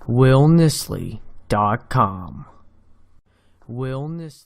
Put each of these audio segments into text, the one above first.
WillNisley.com. Will Nisley.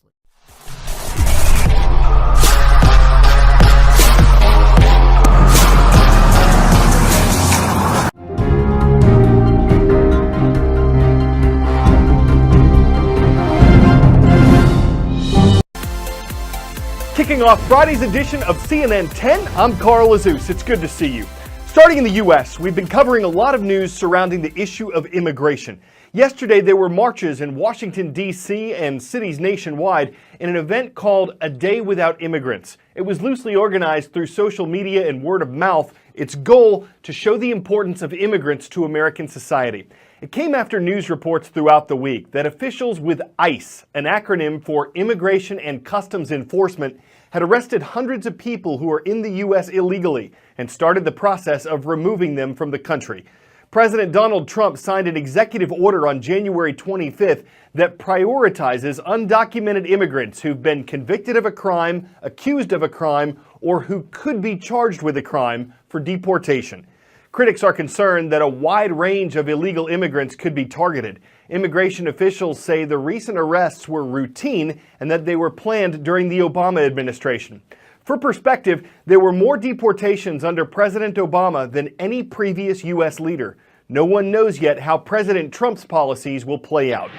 Kicking off Friday's edition of CNN 10, I'm Carl Azus. It's good to see you. Starting in the U.S., we've been covering a lot of news surrounding the issue of immigration. Yesterday, there were marches in Washington, D.C. and cities nationwide in an event called A Day Without Immigrants. It was loosely organized through social media and word of mouth, its goal to show the importance of immigrants to American society. It came after news reports throughout the week that officials with ICE, an acronym for Immigration and Customs Enforcement, had arrested hundreds of people who are in the U.S. illegally and started the process of removing them from the country. President Donald Trump signed an executive order on January 25th that prioritizes undocumented immigrants who've been convicted of a crime, accused of a crime, or who could be charged with a crime for deportation. Critics are concerned that a wide range of illegal immigrants could be targeted. Immigration officials say the recent arrests were routine and that they were planned during the Obama administration. For perspective, there were more deportations under President Obama than any previous U.S. leader. No one knows yet how President Trump's policies will play out.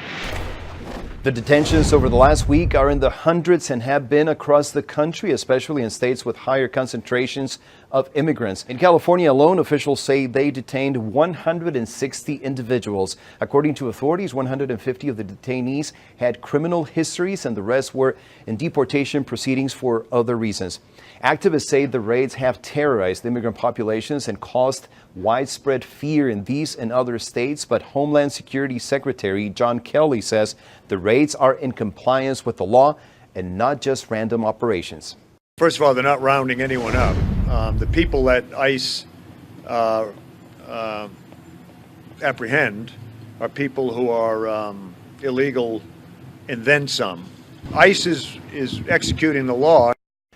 The detentions over the last week are in the hundreds and have been across the country, especially in states with higher concentrations of immigrants. In California alone, officials say they detained 160 individuals. According to authorities, 150 of the detainees had criminal histories and the rest were in deportation proceedings for other reasons. Activists say the raids have terrorized immigrant populations and caused widespread fear in these and other states, but Homeland Security Secretary John Kelly says the raids are in compliance with the law and not just random operations. First of all, they're not rounding anyone up. The people that ICE apprehend are people who are illegal and then some. ICE is executing the law.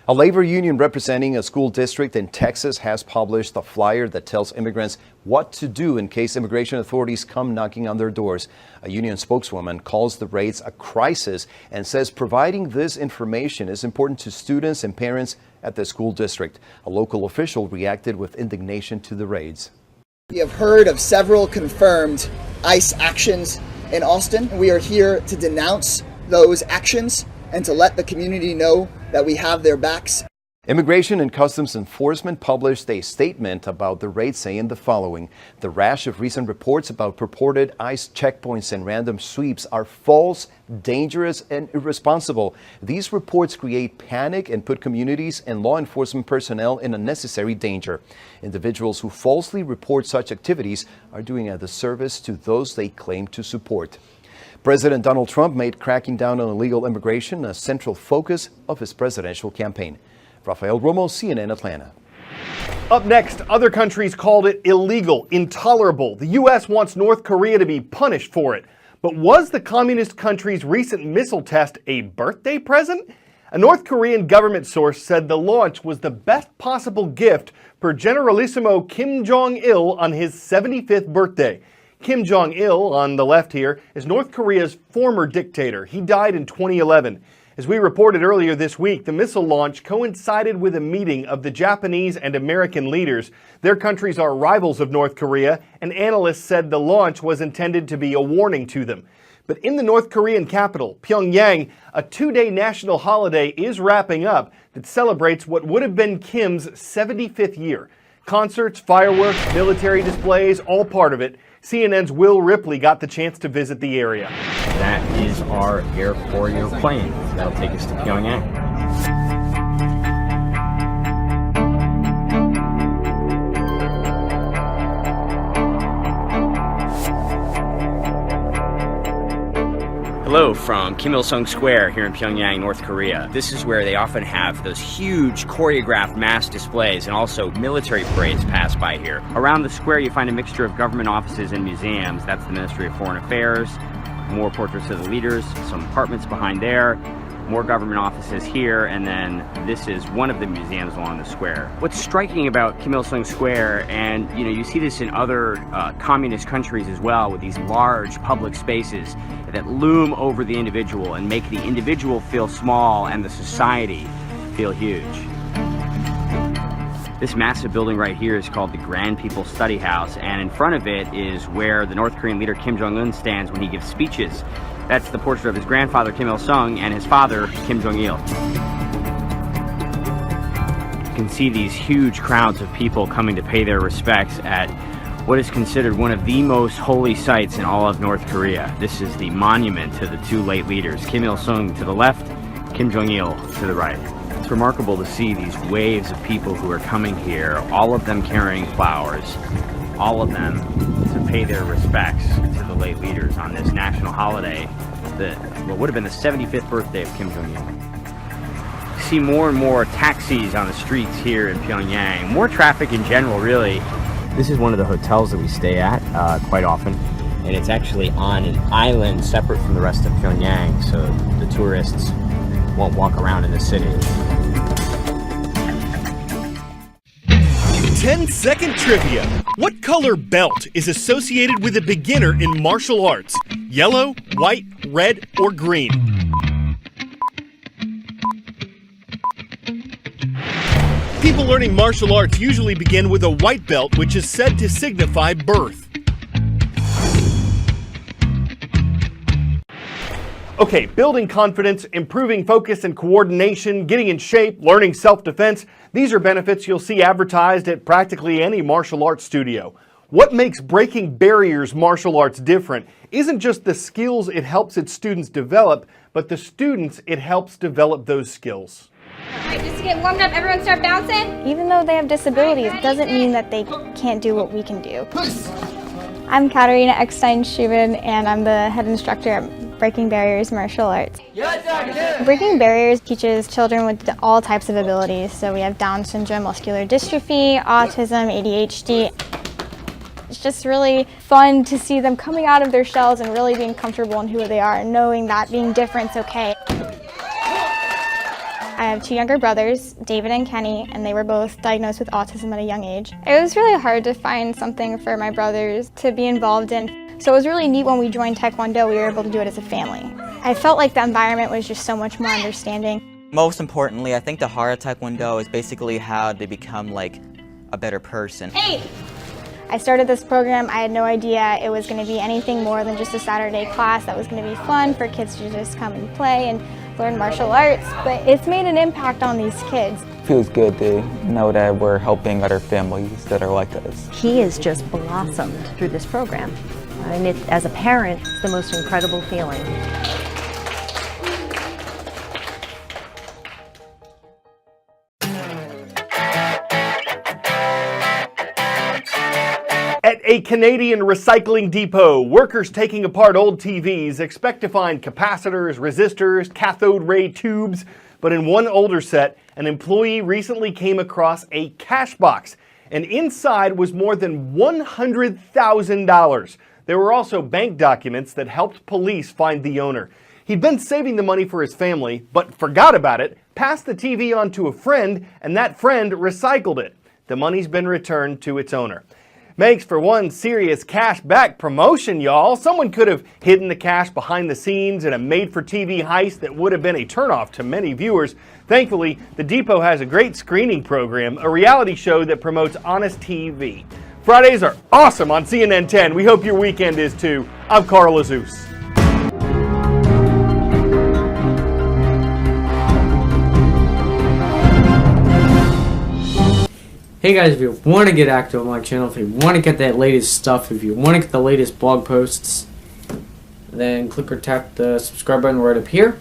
A labor union representing a school district in Texas has published a flyer that tells immigrants what to do in case immigration authorities come knocking on their doors. A union spokeswoman calls the raids a crisis and says providing this information is important to students and parents at the school district. A local official reacted with indignation to the raids. We have heard of several confirmed ICE actions in Austin. We are here to denounce those actions and to let the community know that we have their backs. Immigration and Customs Enforcement published a statement about the raid saying the following: the rash of recent reports about purported ICE checkpoints and random sweeps are false, dangerous, and irresponsible. These reports create panic and put communities and law enforcement personnel in unnecessary danger. Individuals who falsely report such activities are doing a disservice to those they claim to support. President Donald Trump made cracking down on illegal immigration a central focus of his presidential campaign. Rafael Romo, CNN Atlanta. Up next, other countries called it illegal, intolerable. The U.S. wants North Korea to be punished for it. But was the communist country's recent missile test a birthday present? A North Korean government source said the launch was the best possible gift for Generalissimo Kim Jong-il on his 75th birthday. Kim Jong-il, on the left here, is North Korea's former dictator. He died in 2011. As we reported earlier this week, the missile launch coincided with a meeting of the Japanese and American leaders. Their countries are rivals of North Korea, and analysts said the launch was intended to be a warning to them. But in the North Korean capital, Pyongyang, a two-day national holiday is wrapping up that celebrates what would have been Kim's 75th year. Concerts, fireworks, military displays, all part of it. CNN's Will Ripley got the chance to visit the area. That is our Air Courier plane. That'll take us to Pyongyang. Hello from Kim Il-sung Square here in Pyongyang, North Korea. This is where they often have those huge choreographed mass displays and also military parades pass by here. Around the square you find a mixture of government offices and museums. That's the Ministry of Foreign Affairs, more portraits of the leaders, some apartments behind there. more government offices here, and then this is one of the museums along the square. What's striking about Kim Il-sung Square, and you see this in other communist countries as well, with these large public spaces that loom over the individual and make the individual feel small and the society feel huge. This massive building right here is called the Grand People's Study House, and in front of it is where the North Korean leader Kim Jong-un stands when he gives speeches. That's the portrait of his grandfather Kim Il-sung and his father Kim Jong-il. You can see these huge crowds of people coming to pay their respects at what is considered one of the most holy sites in all of North Korea. This is the monument to the two late leaders, Kim Il-sung to the left, Kim Jong-il to the right. It's remarkable to see these waves of people who are coming here, all of them carrying flowers, all of them to pay their respects to the late leaders on this national holiday, what would have been the 75th birthday of Kim Jong-il. You see more and more taxis on the streets here in Pyongyang, more traffic in general, really. This is one of the hotels that we stay at quite often, and it's actually on an island separate from the rest of Pyongyang, so the tourists won't walk around in the city. 10-second trivia. What color belt is associated with a beginner in martial arts? Yellow, white, red, or green? People learning martial arts usually begin with a white belt, which is said to signify birth. Okay, building confidence, improving focus and coordination, getting in shape, learning self-defense, these are benefits you'll see advertised at practically any martial arts studio. What makes Breaking Barriers Martial Arts different isn't just the skills it helps its students develop, but the students it helps develop those skills. Alright, just to get warmed up, everyone start bouncing. Even though they have disabilities, it doesn't mean that they can't do what we can do. I'm Katarina Eckstein-Schubin, and I'm the head instructor at Breaking Barriers Martial Arts. Breaking Barriers teaches children with all types of abilities. So we have Down syndrome, muscular dystrophy, autism, ADHD. It's just really fun to see them coming out of their shells and really being comfortable in who they are and knowing that being different's okay. I have two younger brothers, David and Kenny, and they were both diagnosed with autism at a young age. It was really hard to find something for my brothers to be involved in. So it was really neat when we joined Taekwondo, we were able to do it as a family. I felt like the environment was just so much more understanding. Most importantly, I think the heart of Taekwondo is basically how to become like a better person. Hey! I started this program, I had no idea it was going to be anything more than just a Saturday class that was going to be fun for kids to just come and play and learn martial arts, but it's made an impact on these kids. It feels good to know that we're helping other families that are like us. He has just blossomed through this program. And as a parent, it's the most incredible feeling. At a Canadian recycling depot, workers taking apart old TVs expect to find capacitors, resistors, cathode ray tubes, but in one older set, an employee recently came across a cash box, and inside was more than $100,000. There were also bank documents that helped police find the owner. He'd been saving the money for his family, but forgot about it, passed the TV on to a friend, and that friend recycled it. The money's been returned to its owner. Makes for one serious cash back promotion, y'all. Someone could have hidden the cash behind the scenes in a made-for-TV heist that would have been a turnoff to many viewers. Thankfully, the Depot has a great screening program, a reality show that promotes honest TV. Fridays are awesome on CNN 10. We hope your weekend is too. I'm Carl Azus. Hey guys, if you want to get active on my channel, if you want to get that latest stuff, if you want to get the latest blog posts, then click or tap the subscribe button right up here.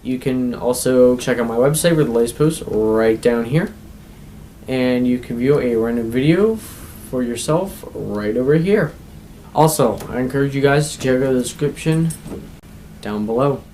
You can also check out my website with the latest posts right down here. And you can view a random video for yourself right over here. Also, I encourage you guys to check out the description down below.